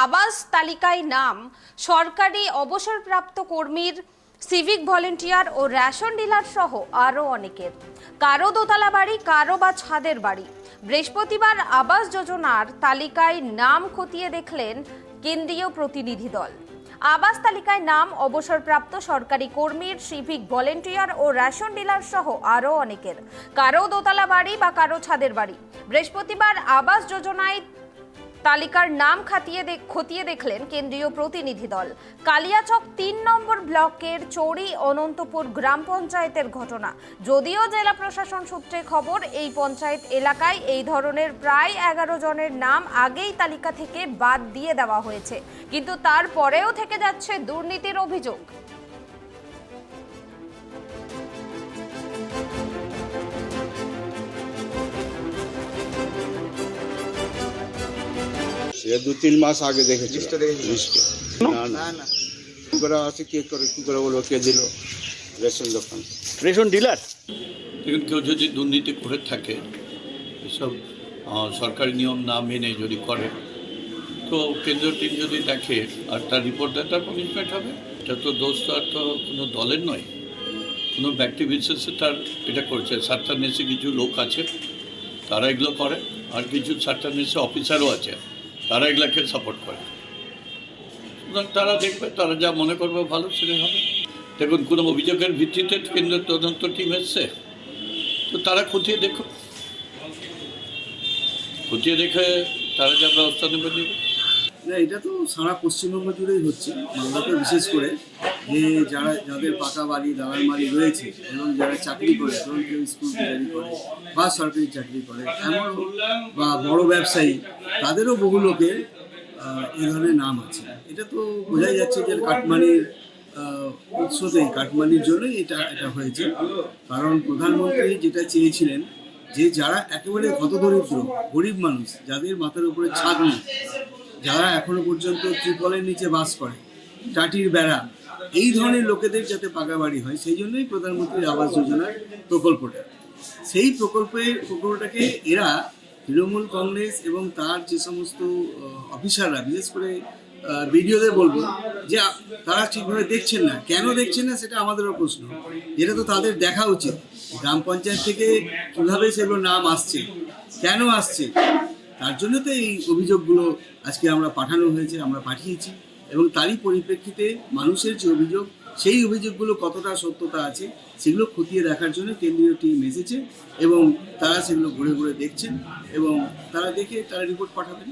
আবাস তালিকায় নাম সরকারি অবসরপ্রাপ্ত কর্মীর, সিভিক ভলেন্টিয়ার ও রেশন ডিলার সহ আরও অনেকের। কারো দোতলা বাড়ি, কারো বা ছাদের বাড়ি। বৃহস্পতিবার আবাস যোজনার তালিকায় নাম খতিয়ে দেখলেন কেন্দ্রীয় প্রতিনিধি দল। আবাস তালিকায় নাম অবসরপ্রাপ্ত সরকারি কর্মীর, সিভিক ভলেন্টিয়ার ও রেশন ডিলার সহ আরও অনেকের। কারো দোতলা বাড়ি বা কারো ছাদের বাড়ি। বৃহস্পতিবার আবাস যোজনায় তালিকার নাম খতিয়ে দেখলেন কেন্দ্রীয় প্রতিনিধি দল। কালিয়াচক ৩ নম্বর ব্লকের চৌরি অনন্তপুর গ্রাম পঞ্চায়েতের ঘটনা। যদিও জেলা প্রশাসন সূত্রে খবর, এই পঞ্চায়েত এলাকায় এই ধরনের প্রায় 11 জনের নাম আগেই তালিকা থেকে বাদ দিয়ে দেওয়া হয়েছে, কিন্তু তারপরেও থেকে যাচ্ছে দুর্নীতির অভিযোগ। সে 2-3 মাস আগে দেখেছি লিস্টে। না করে আছে, কি করে বলবো কে দিল? রেশন দোকান, রেশন ডিলার। দেখুন, কেউ যদি দুর্নীতি করে থাকে, এসব সরকারি নিয়ম না মেনে যদি করে, তো কেন্দ্রীয় টিম যদি দেখে আর তার রিপোর্ট দেয়, তার পানিশমেন্ট হবে। এটা তো দোষ তো আর তো কোনো দলের নয়, কোনো ব্যক্তি বিশেষে তার এটা করছে। স্বার্থান্বেষী কিছু লোক আছে, তারা এগুলো করে, আর কিছু স্বার্থান্বেষী অফিসারও আছে, তারা এগুলাকে সাপোর্ট করে। সুতরাং তারা দেখবে, তারা যা মনে করবে ভালো সেটাই হবে। দেখুন, কোনো অভিযোগের ভিত্তিতে কেন্দ্রের তদন্ত টিম এসছে, তো তারা খতিয়ে দেখে তারা যা ব্যবস্থা নেবে নেবে। না, এটা তো সারা পশ্চিমবঙ্গ জুড়েই হচ্ছে, বাংলাতে বিশেষ করে, যে যাদের পাকা বাড়ি, দালান বাড়ি রয়েছে এবং যারা চাকরি করে, ধরুন কেউ স্কুল চাকরি করে বা সরকারি চাকরি করে, এমন বা বড় ব্যবসায়ী, তাদেরও বহু লোকের এই ধরনের নাম আছে। এটা তো বোঝাই যাচ্ছে যে কাটমানির উৎসতেই, কাটমানির জন্যই এটা হয়েছে। কারণ প্রধানমন্ত্রী যেটা চেয়েছিলেন, যে যারা একেবারে হতদরিদ্র গরিব মানুষ, যাদের মাথার উপরে ছাদ নেই, যারা এখনো পর্যন্ত ত্রিপলের নিচে বাস করে, টাটির বেড়া, এই ধরনের লোকেদের যাতে পাকা বাড়ি হয়, সেই জন্যই প্রধানমন্ত্রীর আবাস যোজনার প্রকল্পটা। সেই প্রকল্পটাকে এরা তৃণমূল কংগ্রেস এবং তার যে সমস্ত অফিসাররা, বিশেষ করে বিডিওদের বলবো, যে তারা ঠিকভাবে দেখছেন না। কেন দেখছেন না সেটা আমাদেরও প্রশ্ন। এটা তো তাদের দেখা উচিত, গ্রাম পঞ্চায়েত থেকে কীভাবে সেগুলো নাম আসছে, কেন আসছে, তার জন্য তো এই অভিযোগগুলো আজকে আমরা পাঠানো হয়েছে, আমরা পাঠিয়েছি। এবং তারই পরিপ্রেক্ষিতে মানুষের যে অভিযোগ, সেই অভিযোগগুলো কতটা সত্যতা আছে সেগুলো খতিয়ে দেখার জন্য কেন্দ্রীয় টিম এসেছে এবং তারা সেগুলো ঘুরে ঘুরে দেখছেন এবং তারা দেখে তারা রিপোর্ট পাঠাবেন।